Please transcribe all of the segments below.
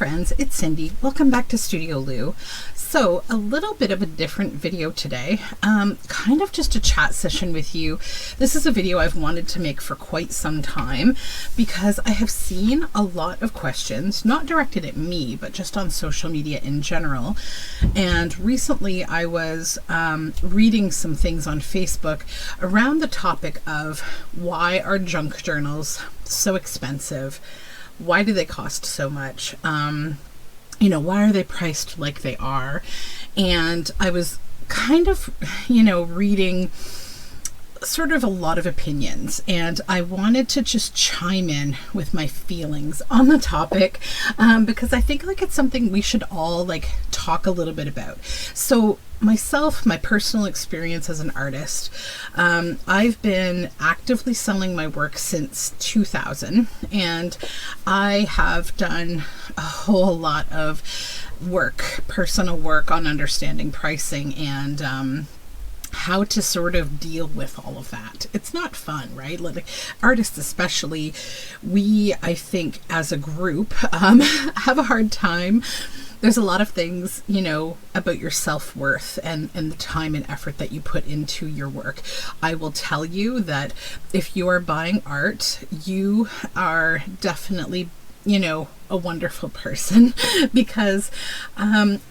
friends, it's Cindy. Welcome back to Studioloo. So a little bit of a different video today, kind of just a chat session with you. This is a video I've wanted to make for quite some time because I have seen a lot of questions, not directed at me, but just on social media in general. And recently I was reading some things on Facebook around the topic of why are junk journals so expensive? Why do they cost so much? Why are they priced like they are? And I was kind of, reading sort of a lot of opinions, and I wanted to just chime in with my feelings on the topic because I think it's something we should all talk a little bit about. So myself, my personal experience as an artist, I've been actively selling my work since 2000, and I have done a whole lot of work, personal work on understanding pricing and how to sort of deal with all of that. It's not fun, right? Artists especially, we, I think as a group, have a hard time. There's a lot of things, about your self-worth and the time and effort that you put into your work. I will tell you that if you are buying art, you are definitely, a wonderful person because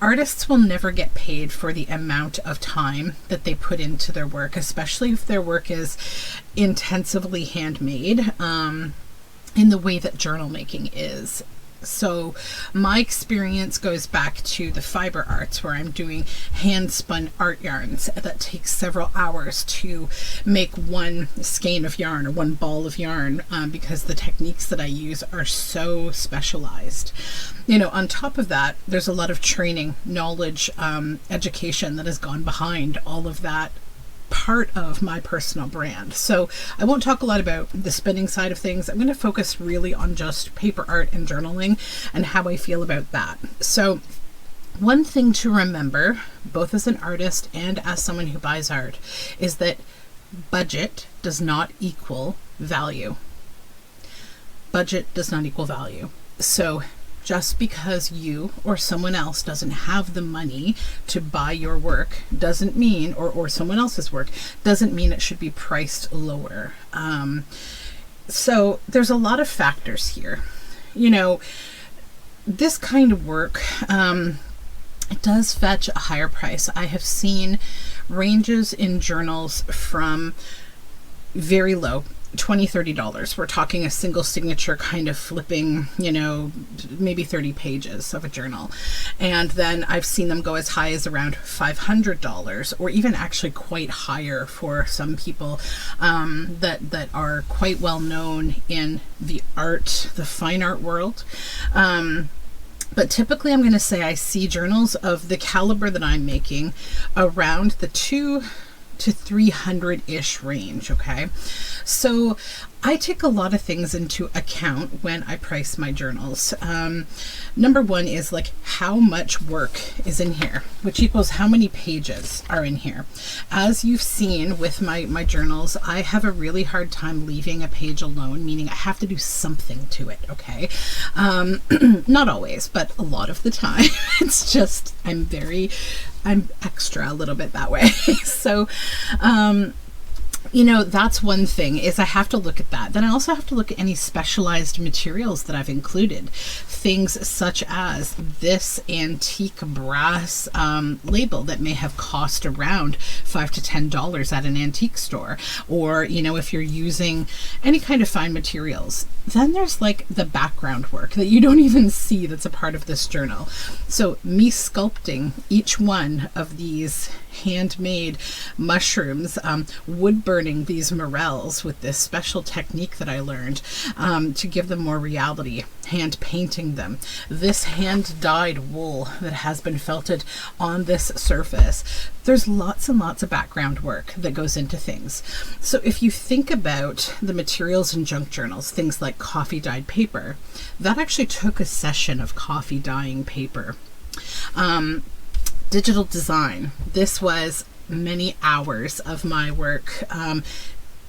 artists will never get paid for the amount of time that they put into their work, especially if their work is intensively handmade in the way that journal making is. So my experience goes back to the fiber arts where I'm doing hand spun art yarns that takes several hours to make one skein of yarn or one ball of yarn because the techniques that I use are so specialized. On top of that, there's a lot of training, knowledge, education that has gone behind all of that part of my personal brand. So I won't talk a lot about the spinning side of things. I'm going to focus really on just paper art and journaling and how I feel about that. So one thing to remember, both as an artist and as someone who buys art, is that budget does not equal value. Budget does not equal value. So just because you or someone else doesn't have the money to buy your work doesn't mean, or someone else's work, doesn't mean it should be priced lower. So there's a lot of factors here. This kind of work, it does fetch a higher price. I have seen ranges in journals from very low, $20-$30. We're talking a single signature kind of flipping, maybe 30 pages of a journal. And then I've seen them go as high as around $500 or even actually quite higher for some people that are quite well known in the fine art world. But typically I'm going to say I see journals of the caliber that I'm making around the $200 to $300-ish range. Okay, so I take a lot of things into account when I price my journals. Number one is how much work is in here, which equals how many pages are in here. As you've seen with my journals, I have a really hard time leaving a page alone, meaning I have to do something to it. Okay, not always, but a lot of the time. It's just I'm extra a little bit that way. So that's one thing, is I have to look at that. Then I also have to look at any specialized materials that I've included. Things such as this antique brass label that may have cost around $5 to $10 at an antique store. Or, if you're using any kind of fine materials. Then there's the background work that you don't even see that's a part of this journal. So me sculpting each one of these handmade mushrooms, wood burning these morels with this special technique that I learned to give them more reality, hand painting them, this hand dyed wool that has been felted on this surface. There's lots and lots of background work that goes into things. So if you think about the materials in junk journals, things like coffee dyed paper, that actually took a session of coffee dyeing paper. Digital design, this was many hours of my work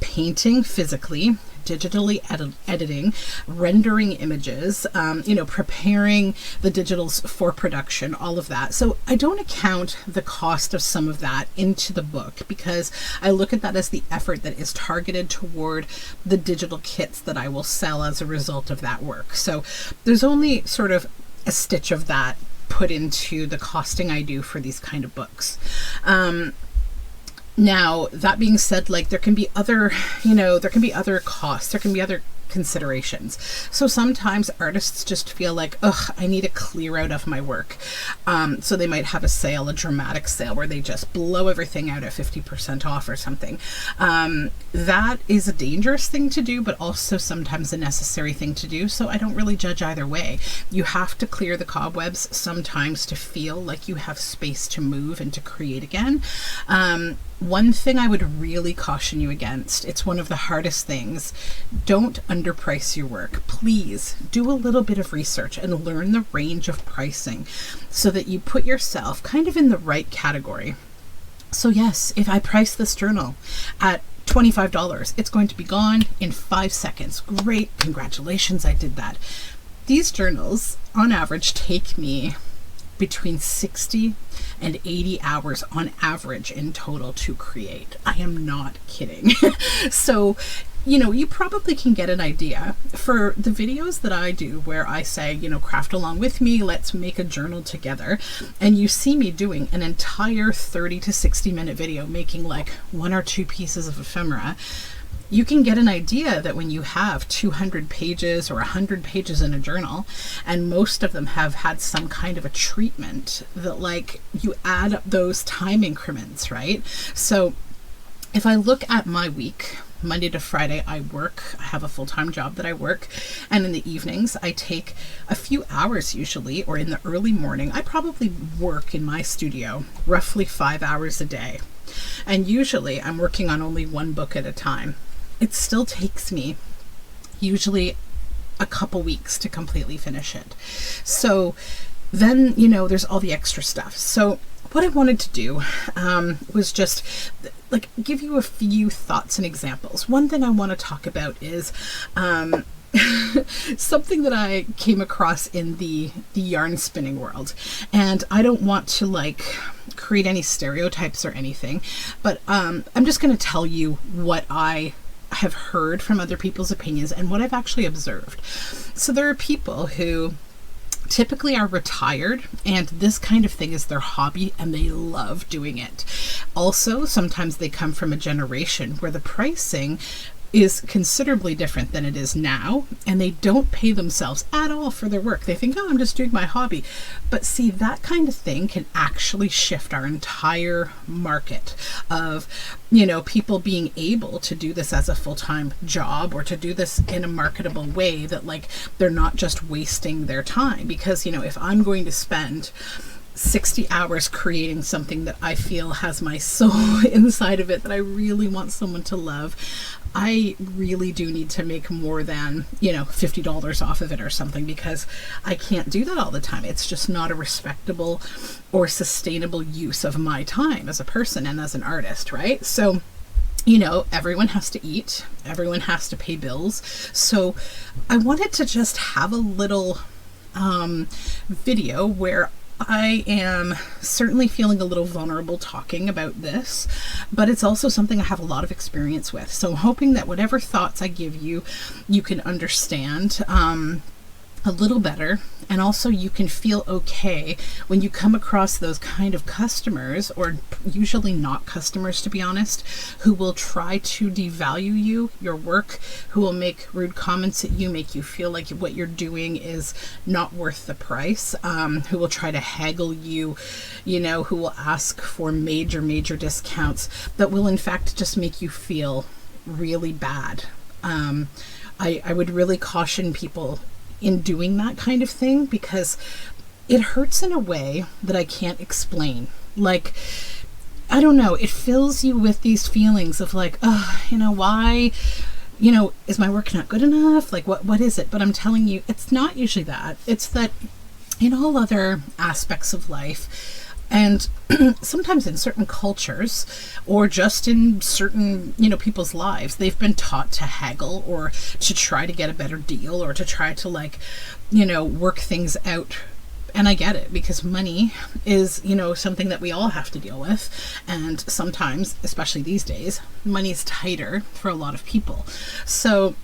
painting physically, digitally editing, rendering images, preparing the digitals for production, all of that. So I don't account the cost of some of that into the book, because I look at that as the effort that is targeted toward the digital kits that I will sell as a result of that work. So there's only sort of a stitch of that put into the costing I do for these kind of books. Now, that being said, like, there can be other costs, there can be other considerations. So sometimes artists just feel like, I need a clear out of my work. So they might have a sale, a dramatic sale, where they just blow everything out at 50% off or something. That is a dangerous thing to do, but also sometimes a necessary thing to do. So I don't really judge either way. You have to clear the cobwebs sometimes to feel like you have space to move and to create again. One thing I would really caution you against, it's one of the hardest things, don't underprice your work. Please do a little bit of research and learn the range of pricing so that you put yourself kind of in the right category. So yes, if I price this journal at $25, it's going to be gone in 5 seconds. Great, congratulations, I did that. These journals on average take me between 60 and 80 hours on average in total to create. I am not kidding. So, you probably can get an idea for the videos that I do where I say, craft along with me, let's make a journal together. And you see me doing an entire 30 to 60 minute video making like 1 or 2 pieces of ephemera. You can get an idea that when you have 200 pages or 100 pages in a journal, and most of them have had some kind of a treatment, that like you add up those time increments, right? So if I look at my week, Monday to Friday, I have a full-time job that I work, and in the evenings I take a few hours usually, or in the early morning, I probably work in my studio roughly 5 hours a day. And usually I'm working on only one book at a time. It still takes me usually a couple weeks to completely finish it. So then, there's all the extra stuff. So what I wanted to do was just like give you a few thoughts and examples. One thing I want to talk about is something that I came across in the yarn spinning world. And I don't want to like create any stereotypes or anything, but I'm just going to tell you what I have heard from other people's opinions and what I've actually observed. So there are people who typically are retired and this kind of thing is their hobby and they love doing it. Also, sometimes they come from a generation where the pricing is considerably different than it is now, and they don't pay themselves at all for their work. They think, I'm just doing my hobby. But see, that kind of thing can actually shift our entire market of, people being able to do this as a full-time job or to do this in a marketable way that like they're not just wasting their time. Because, if I'm going to spend 60 hours creating something that I feel has my soul inside of it, that I really want someone to love, I really do need to make more than, $50 off of it or something, because I can't do that all the time. It's just not a respectable or sustainable use of my time as a person and as an artist, right? So, everyone has to eat, everyone has to pay bills. So I wanted to just have a little video where I am certainly feeling a little vulnerable talking about this, but it's also something I have a lot of experience with. So I'm hoping that whatever thoughts I give you, you can understand a little better, and also you can feel okay when you come across those kind of customers, or usually not customers to be honest, who will try to devalue you, your work, who will make rude comments at you, make you feel like what you're doing is not worth the price, who will try to haggle you, who will ask for major discounts that will in fact just make you feel really bad. I would really caution people in doing that kind of thing, because it hurts in a way that I can't explain. Like, I don't know, it fills you with these feelings of like, why, is my work not good enough? Like, what is it? But I'm telling you, it's not usually that. It's that in all other aspects of life, And sometimes in certain cultures, or just in certain, people's lives, they've been taught to haggle or to try to get a better deal or to try to work things out. And I get it, because money is, something that we all have to deal with. And sometimes, especially these days, money's tighter for a lot of people. So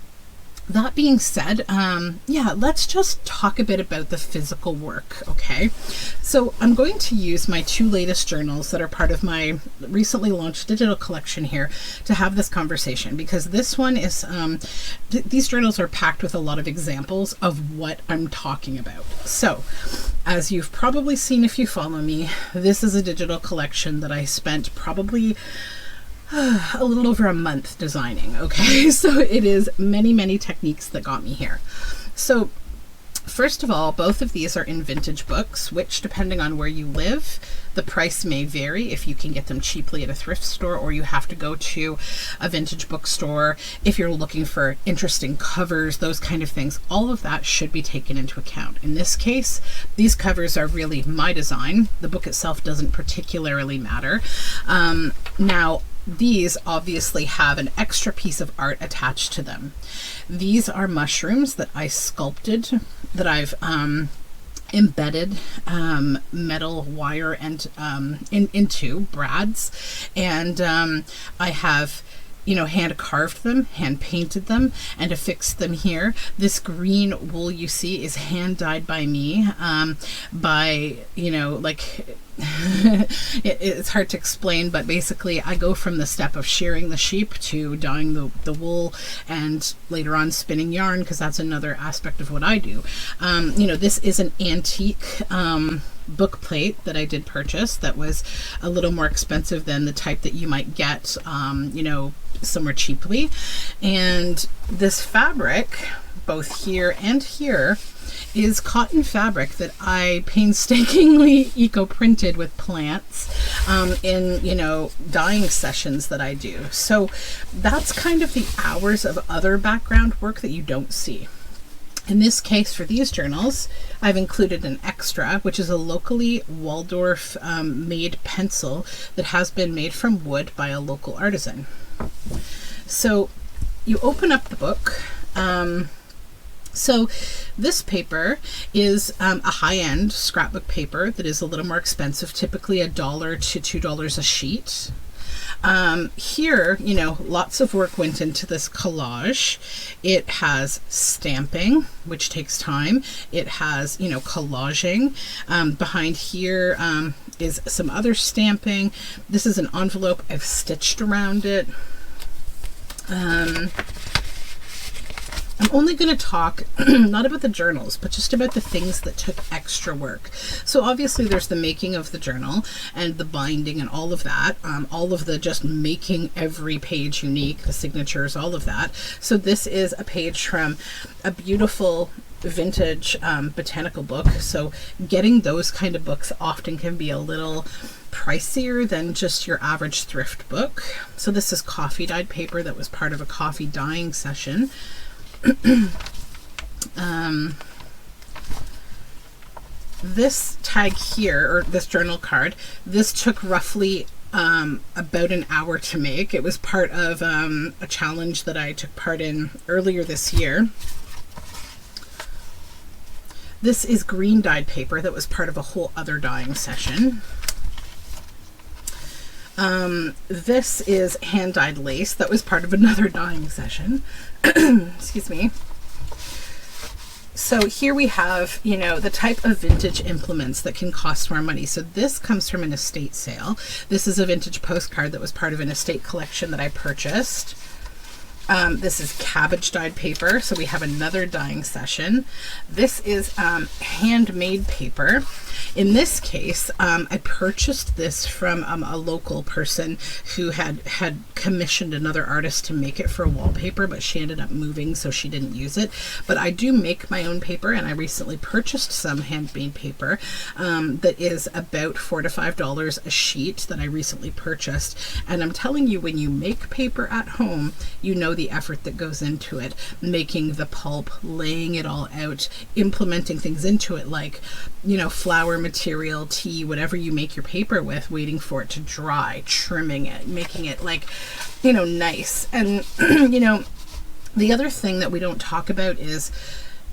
that being said, let's just talk a bit about the physical work, okay? So I'm going to use my 2 latest journals that are part of my recently launched digital collection here to have this conversation, because this one is, these journals are packed with a lot of examples of what I'm talking about. So, as you've probably seen if you follow me, this is a digital collection that I spent probably a little over a month designing, okay? So it is many, many techniques that got me here. So first of all, both of these are in vintage books, which depending on where you live, the price may vary if you can get them cheaply at a thrift store, or you have to go to a vintage bookstore if you're looking for interesting covers, those kind of things. All of that should be taken into account. In this case, these covers are really my design. The book itself doesn't particularly matter. Now, these obviously have an extra piece of art attached to them. These are mushrooms that I sculpted, that I've embedded metal wire and into brads, and I have hand carved them, hand painted them, and affixed them here. This green wool you see is hand dyed by me, it's hard to explain, but basically I go from the step of shearing the sheep to dyeing the wool, and later on spinning yarn, because that's another aspect of what I do. This is an antique book plate that I did purchase that was a little more expensive than the type that you might get somewhere cheaply. And this fabric, both here and here, is cotton fabric that I painstakingly eco-printed with plants in dyeing sessions that I do. So that's kind of the hours of other background work that you don't see. In this case, for these journals, I've included an extra, which is a locally Waldorf made pencil that has been made from wood by a local artisan. So you open up the book. So this paper is a high-end scrapbook paper that is a little more expensive, typically $1 to $2 a sheet. Here, lots of work went into this collage. It has stamping, which takes time. It has, collaging. Behind here is some other stamping. This is an envelope I've stitched around it. I'm only going to talk not about the journals, but just about the things that took extra work. So obviously there's the making of the journal and the binding and all of that, all of the just making every page unique, the signatures, all of that. So this is a page from a beautiful vintage botanical book. So getting those kind of books often can be a little pricier than just your average thrift book. So this is coffee dyed paper that was part of a coffee dyeing session. This tag here, or this journal card, this took roughly about an hour to make. It was part of a challenge that I took part in earlier this year. This is green dyed paper that was part of a whole other dyeing session. This is hand dyed lace that was part of another dyeing session. Excuse me. So here we have, the type of vintage implements that can cost more money. So this comes from an estate sale. This is a vintage postcard that was part of an estate collection that I purchased. This is cabbage dyed paper, so we have another dyeing session. This is handmade paper. In this case, I purchased this from a local person who had commissioned another artist to make it for wallpaper, but she ended up moving, so she didn't use it. But I do make my own paper, and I recently purchased some handmade paper that is about $4 to $5 a sheet that I recently purchased. And I'm telling you, when you make paper at home, the effort that goes into it, making the pulp, laying it all out, implementing things into it like, you know, flour material, tea, whatever you make your paper with, waiting for it to dry, trimming it, making it like, you know, nice. And, you know, the other thing that we don't talk about is,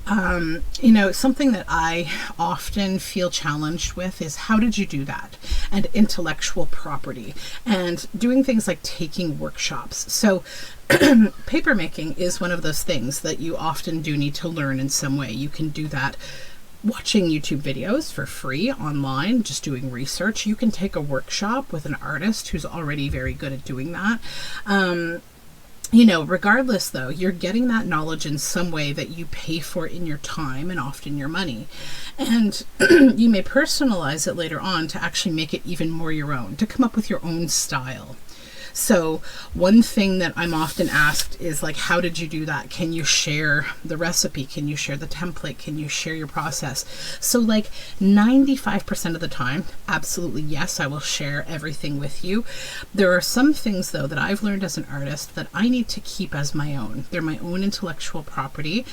you know, something that I often feel challenged with is how did you do that? And intellectual property and doing things like taking workshops. So paper making is one of those things that you often do need to learn in some way. You can do that watching YouTube videos for free online, just doing research. You can take a workshop with an artist who's already very good at doing that. You know, regardless though, you're getting that knowledge in some way that you pay for in your time and often your money. And you may personalize it later on to actually make it even more your own, to come up with your own style. So one thing that I'm often asked is like, how did you do that? Can you share the recipe? Can you share the template? Can you share your process? So like 95% of the time, absolutely yes, I will share everything with you. There are some things though that I've learned as an artist that I need to keep as my own. They're my own intellectual property.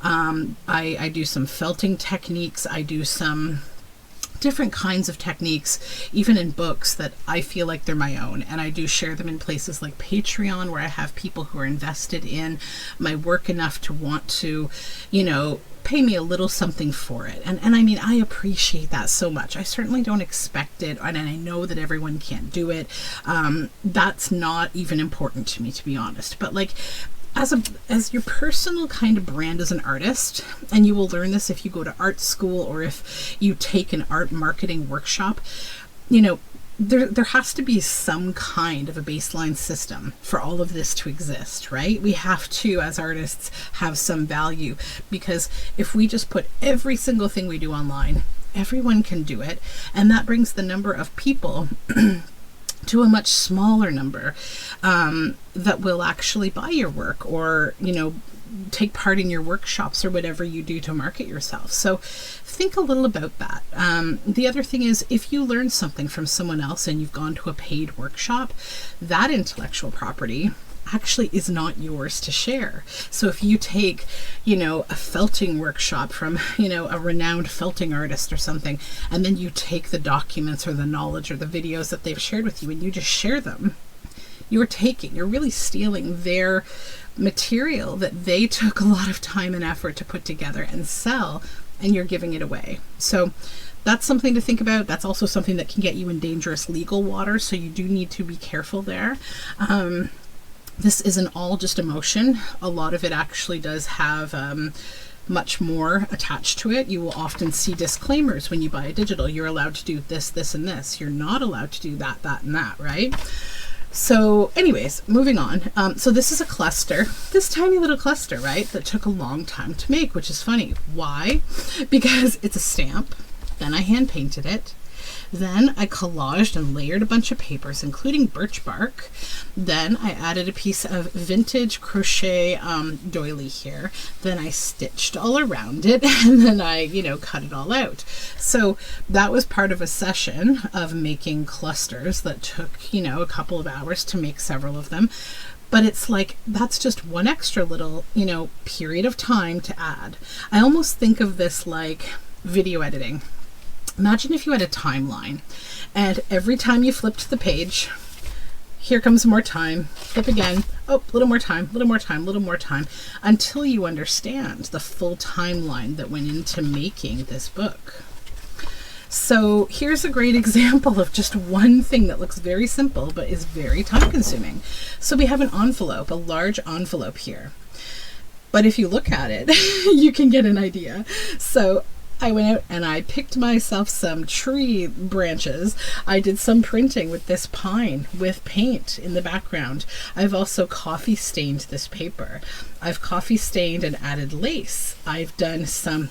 I do some felting techniques. I do some different kinds of techniques, even in books, that I feel like they're my own. And I do share them in places like Patreon, where I have people who are invested in my work enough to want to, you know, pay me a little something for it. And I mean, I appreciate that so much. I certainly don't expect it, and I know that everyone can't do it. That's not even important to me, to be honest. But like, as your personal kind of brand as an artist, and you will learn this if you go to art school or if you take an art marketing workshop, you know, there has to be some kind of a baseline system for all of this to exist, right? We have to, as artists, have some value, because if we just put every single thing we do online, everyone can do it, and that brings the number of people to a much smaller number that will actually buy your work, or, you know, take part in your workshops or whatever you do to market yourself. So think a little about that. The other thing is, if you learn something from someone else and you've gone to a paid workshop, that intellectual property actually is not yours to share. So if you take, you know, a felting workshop from, you know, a renowned felting artist or something, and then you take the documents or the knowledge or the videos that they've shared with you and you just share them, you're really stealing their material that they took a lot of time and effort to put together and sell, and you're giving it away. So that's something to think about. That's also something that can get you in dangerous legal water, so you do need to be careful there. This isn't all just emotion. A lot of it actually does have much more attached to it. You will often see disclaimers when you buy a digital. You're allowed to do this, this, and this. You're not allowed to do that, that, and that, right? So anyways, moving on. So this is a cluster, this tiny little cluster, right? That took a long time to make, which is funny. Why? Because it's a stamp. Then I hand painted it. Then I collaged and layered a bunch of papers, including birch bark. Then I added a piece of vintage crochet doily here. Then I stitched all around it, and then I, you know, cut it all out. So that was part of a session of making clusters that took, you know, a couple of hours to make several of them. But it's like, that's just one extra little, you know, period of time to add. I almost think of this like video editing. Imagine if you had a timeline, and every time you flipped the page, here comes more time, flip again, oh, a little more time, little more time, little more time, until you understand the full timeline that went into making this book. So here's a great example of just one thing that looks very simple but is very time consuming. So we have an envelope, a large envelope here. But if you look at it, you can get an idea. So I went out and I picked myself some tree branches. I did some printing with this pine with paint in the background. I've also coffee stained this paper. I've coffee stained and added lace. I've done some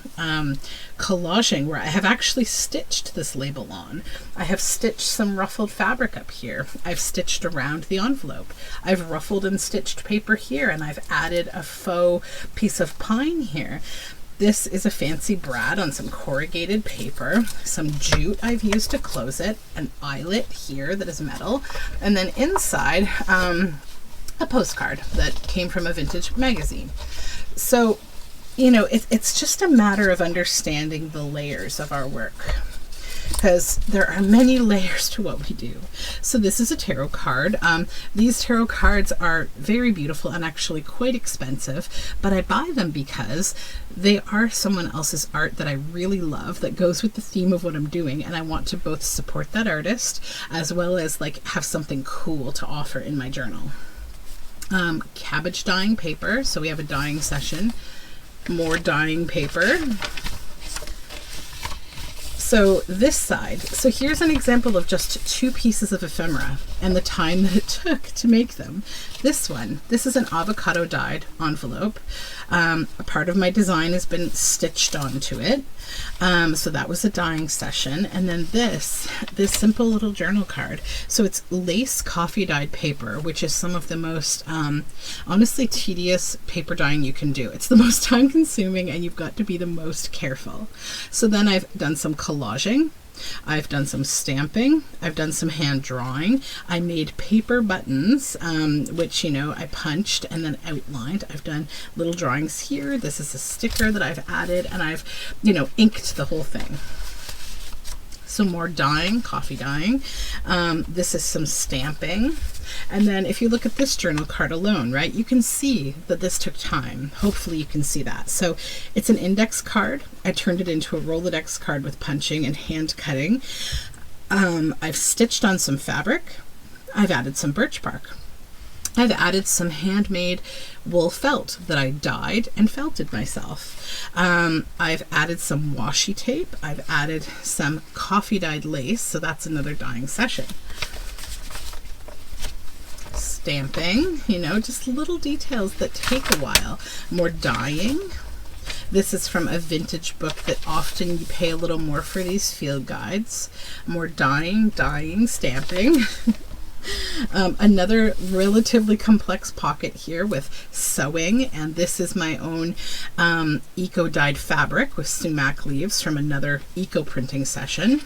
collaging where I have actually stitched this label on. I have stitched some ruffled fabric up here. I've stitched around the envelope. I've ruffled and stitched paper here, and I've added a faux piece of pine here. This is a fancy brad on some corrugated paper, some jute I've used to close it, an eyelet here that is metal, and then inside a postcard that came from a vintage magazine. So, you know, it's just a matter of understanding the layers of our work, because there are many layers to what we do. So this is a tarot card. These tarot cards are very beautiful and actually quite expensive, but I buy them because they are someone else's art that I really love, that goes with the theme of what I'm doing, and I want to both support that artist as well as like have something cool to offer in my journal. Cabbage dyeing paper, so we have a dyeing session. More dyeing paper. So this side, so here's an example of just 2 pieces of ephemera and the time that it took to make them. This one, this is an avocado dyed envelope. A part of my design has been stitched onto it. So that was a dyeing session. And then this simple little journal card. So it's lace coffee dyed paper, which is some of the most honestly tedious paper dyeing you can do. It's the most time consuming and you've got to be the most careful. So then I've done some collaging. I've done some stamping. I've done some hand drawing. I made paper buttons, which, you know, I punched and then outlined. I've done little drawings here. This is a sticker that I've added, and I've, you know, inked the whole thing. So more dyeing, coffee dyeing. This is some stamping. And then if you look at this journal card alone, right, you can see that this took time. Hopefully you can see that. So it's an index card. I turned it into a Rolodex card with punching and hand cutting. I've stitched on some fabric. I've added some birch bark. I've added some handmade wool felt that I dyed and felted myself. I've added some washi tape. I've added some coffee dyed lace, so that's another dyeing session. Stamping, you know, just little details that take a while. More dyeing. This is from a vintage book that often you pay a little more for these field guides. More dyeing, stamping. Another relatively complex pocket here with sewing, and this is my own eco dyed fabric with sumac leaves from another eco printing session.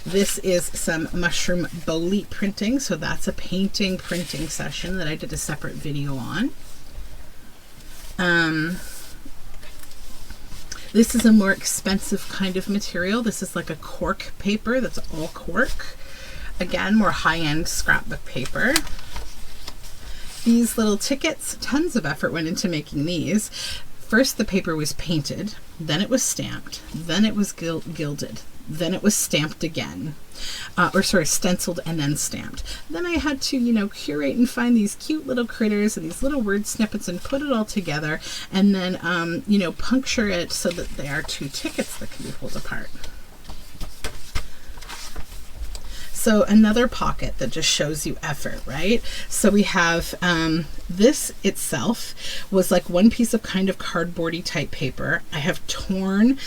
This is some mushroom bolete printing, so that's a painting printing session that I did a separate video on. This is a more expensive kind of material. This is like a cork paper that's all cork. Again, more high-end scrapbook paper. These little tickets, tons of effort went into making these. First the paper was painted, then it was stamped, then it was gilded, then it was stamped again. Stenciled and then stamped. Then I had to, you know, curate and find these cute little critters and these little word snippets and put it all together, and then, you know, puncture it so that they are 2 tickets that can be pulled apart. So another pocket that just shows you effort, right? So we have this itself was like one piece of kind of cardboardy type paper. I have torn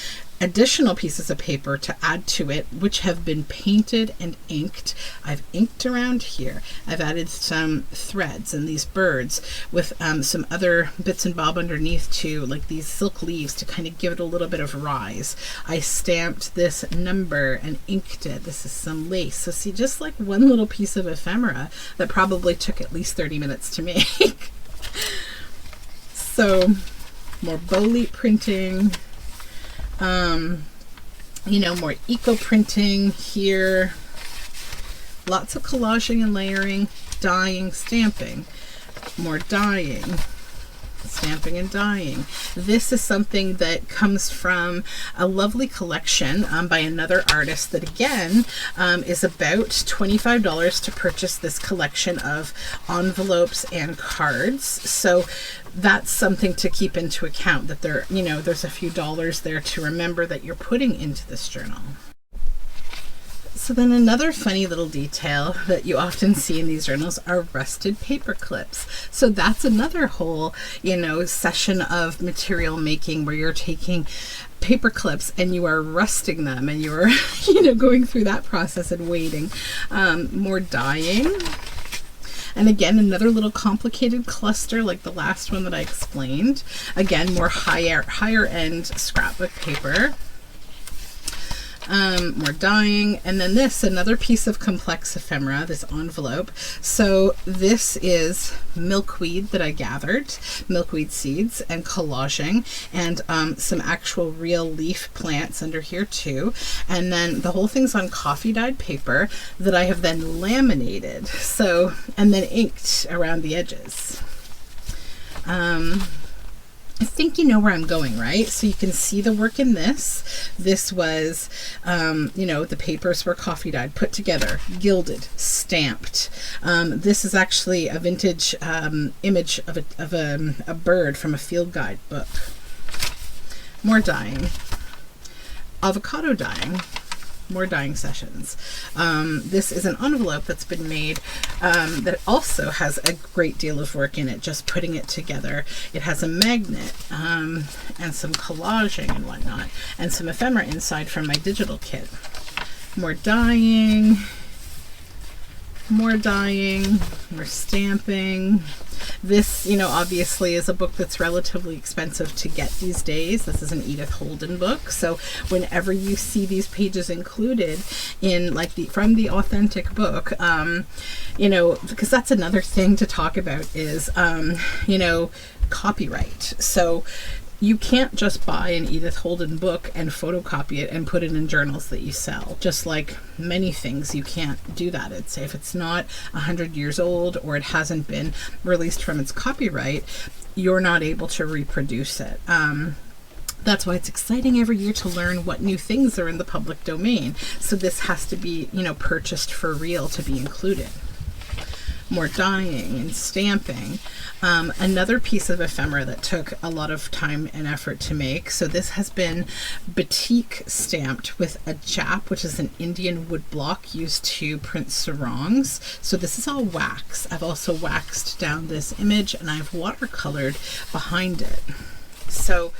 additional pieces of paper to add to it, which have been painted and inked. I've inked around here. I've added some threads and these birds with some other bits and bob underneath too, like these silk leaves to kind of give it a little bit of rise. I stamped this number and inked it. This is some lace. So see, just like one little piece of ephemera that probably took at least 30 minutes to make. So more bolete printing. You know, more eco printing here, lots of collaging and layering, dyeing, stamping, more dyeing, stamping and dyeing. This is something that comes from a lovely collection by another artist that again is about $25 to purchase this collection of envelopes and cards. So that's something to keep into account, that there, you know, there's a few dollars there to remember that you're putting into this journal. So then another funny little detail that you often see in these journals are rusted paper clips. So that's another whole, you know, session of material making where you're taking paper clips and you are rusting them and you're, you know, going through that process and waiting. More dyeing. And again, another little complicated cluster like the last one that I explained. Again, more higher end scrapbook paper. More dyeing. And then this, another piece of complex ephemera, this envelope. So this is milkweed that I gathered, milkweed seeds, and collaging, and some actual real leaf plants under here too. And then the whole thing's on coffee dyed paper that I have then laminated. So, and then inked around the edges. I think you know where I'm going, right? So you can see the work in this. This was, you know, the papers were coffee dyed, put together, gilded, stamped. This is actually a vintage image of a bird from a field guide book. More dyeing. Avocado dyeing. More dyeing sessions. This is an envelope that's been made that also has a great deal of work in it, just putting it together. It has a magnet and some collaging and whatnot, and some ephemera inside from my digital kit. More dyeing, more dyeing, more stamping. This, you know, obviously is a book that's relatively expensive to get these days. This is an Edith Holden book. So whenever you see these pages included in like from the authentic book, you know, because that's another thing to talk about is, you know, copyright. So you can't just buy an Edith Holden book and photocopy it and put it in journals that you sell. Just like many things, you can't do that. It's if it's not 100 years old or it hasn't been released from its copyright, you're not able to reproduce it. That's why it's exciting every year to learn what new things are in the public domain. So this has to be, you know, purchased for real to be included. More dyeing and stamping. Another piece of ephemera that took a lot of time and effort to make. So this has been batik stamped with a jap, which is an Indian wood block used to print sarongs. So this is all wax. I've also waxed down this image and I've watercolored behind it. So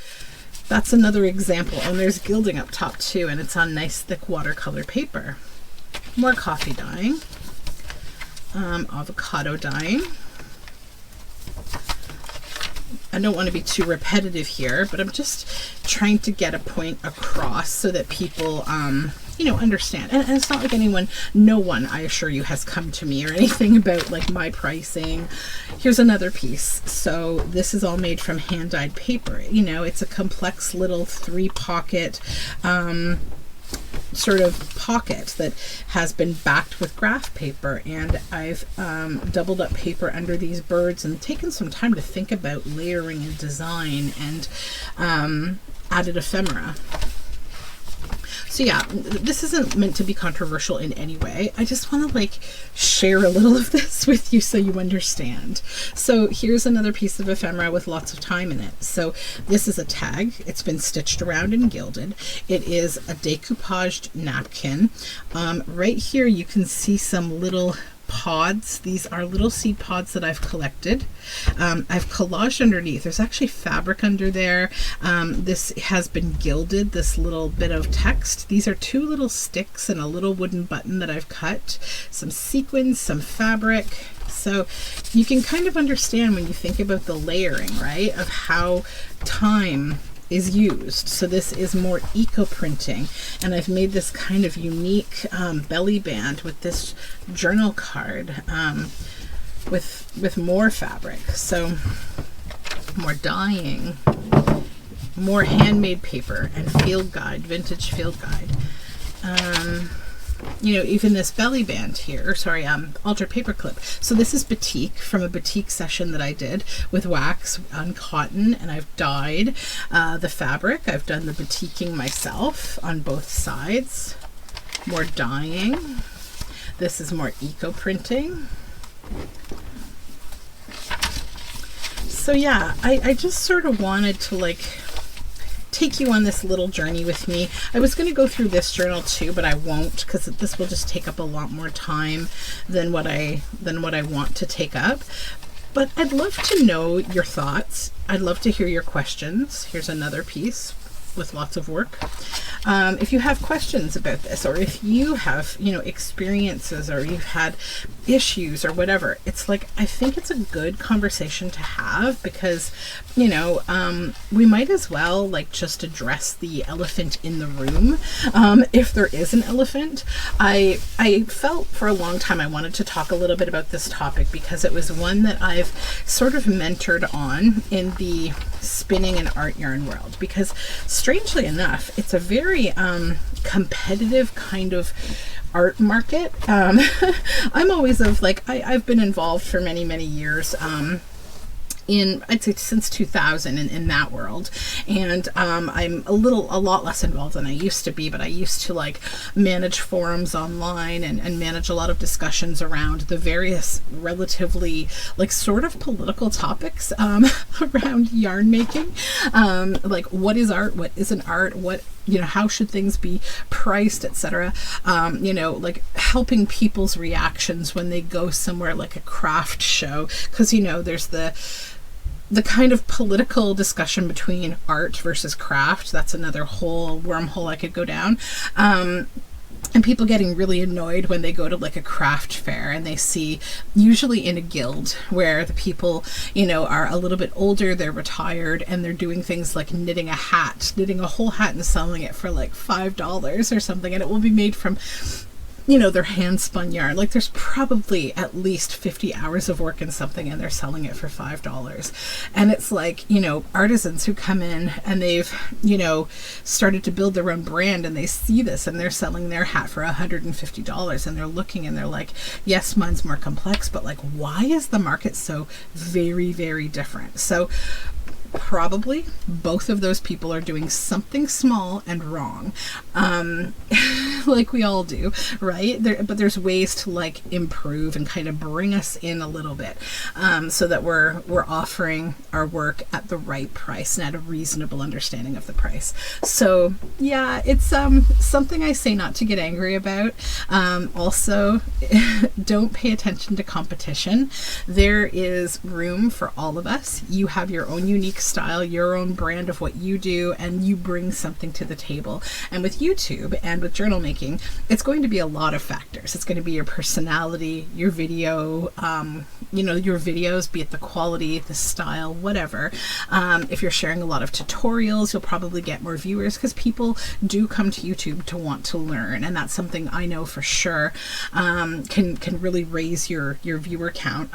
that's another example. And there's gilding up top too, and it's on nice thick watercolor paper. More coffee dyeing. Avocado dyeing. I don't want to be too repetitive here, but I'm just trying to get a point across so that people, you know, understand. And it's not like no one, I assure you, has come to me or anything about like my pricing. Here's another piece. So this is all made from hand-dyed paper. You know, it's a complex little 3-pocket, sort of pocket that has been backed with graph paper, and I've doubled up paper under these birds and taken some time to think about layering and design, and added ephemera. So yeah, this isn't meant to be controversial in any way. I just want to like share a little of this with you so you understand. So here's another piece of ephemera with lots of time in it. So this is a tag. It's been stitched around and gilded. It is a decoupaged napkin. Right here you can see some little pods. These are little seed pods that I've collected. I've collaged underneath. There's actually fabric under there. This has been gilded, this little bit of text. These are 2 little sticks and a little wooden button that I've cut. Some sequins, some fabric. So you can kind of understand when you think about the layering, right, of how time is used. So this is more eco printing, and I've made this kind of unique belly band with this journal card with more fabric. So more dyeing, more handmade paper and field guide, vintage field guide. You know, even this belly band here, sorry, altered paper clip. So this is batik from a batik session that I did with wax on cotton, and I've dyed the fabric. I've done the batiking myself on both sides. More dyeing. This is more eco printing. So yeah, I just sort of wanted to like take you on this little journey with me. I was going to go through this journal too, but I won't, because this will just take up a lot more time than what I want to take up. But I'd love to know your thoughts. I'd love to hear your questions. Here's another piece with lots of work. If you have questions about this, or if you have, experiences, or you've had issues or whatever, it's like, I think it's a good conversation to have, because, we might as well like just address the elephant in the room. If there is an elephant, I felt for a long time I wanted to talk a little bit about this topic, because it was one that I've sort of mentored on in the spinning and art yarn world, because strangely enough, it's a very competitive kind of art market. I'm always of like, I've been involved for many, many years, I'd say since 2000 in that world. And I'm a lot less involved than I used to be, but I used to like manage forums online and manage a lot of discussions around the various relatively like sort of political topics around yarn making. Like what is art, what isn't art, what, how should things be priced, etc. Like helping people's reactions when they go somewhere like a craft show, because there's the kind of political discussion between art versus craft. That's another whole wormhole I could go down. And people getting really annoyed when they go to like a craft fair and they see, usually in a guild, where the people, are a little bit older, they're retired, and they're doing things like knitting a whole hat and selling it for like $5 or something, and it will be made from their hand spun yarn. Like there's probably at least 50 hours of work in something, and they're selling it for $5. And it's like, artisans who come in and they've, started to build their own brand, and they see this and they're selling their hat for $150, and they're looking and they're like, yes, mine's more complex, but like, why is the market so very, very different? So probably both of those people are doing something small and wrong, like we all do, right? But there's ways to like improve and kind of bring us in a little bit, so that we're offering our work at the right price and at a reasonable understanding of the price. So yeah, it's something I say not to get angry about. Also, don't pay attention to competition. There is room for all of us. You have your own unique style, your own brand of what you do, and you bring something to the table. And with YouTube and with journal making, it's going to be a lot of factors. It's going to be your personality, your video, your videos, be it the quality, the style, whatever. If you're sharing a lot of tutorials, you'll probably get more viewers, because people do come to YouTube to want to learn, and that's something I know for sure can really raise your viewer count.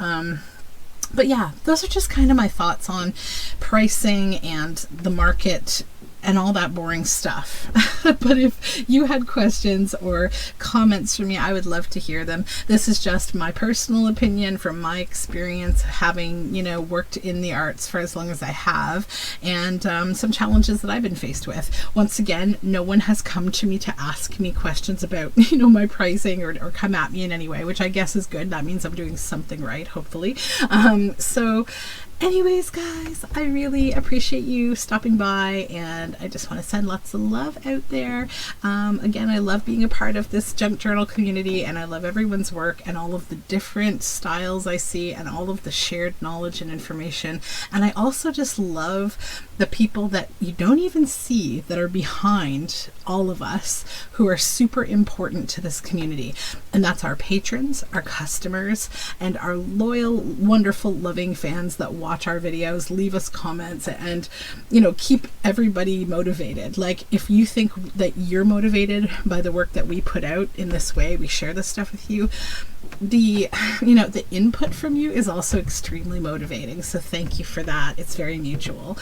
But yeah, those are just kind of my thoughts on pricing and the market and all that boring stuff. But if you had questions or comments for me, I would love to hear them. This is just my personal opinion from my experience, having, worked in the arts for as long as I have, and some challenges that I've been faced with. Once again, no one has come to me to ask me questions about, my pricing or come at me in any way, which I guess is good. That means I'm doing something right, hopefully. So anyways, guys, I really appreciate you stopping by, and I just want to send lots of love out there. Again, I love being a part of this junk journal community, and I love everyone's work and all of the different styles I see and all of the shared knowledge and information. And I also just love the people that you don't even see that are behind all of us, who are super important to this community. And that's our patrons, our customers, and our loyal, wonderful, loving fans that watch our videos, leave us comments, and keep everybody motivated. Like, if you think that you're motivated by the work that we put out in this way, we share this stuff with you, the input from you is also extremely motivating. So thank you for that. It's very mutual.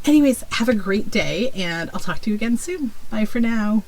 Anyways, have a great day, and I'll talk to you again soon. Bye for now.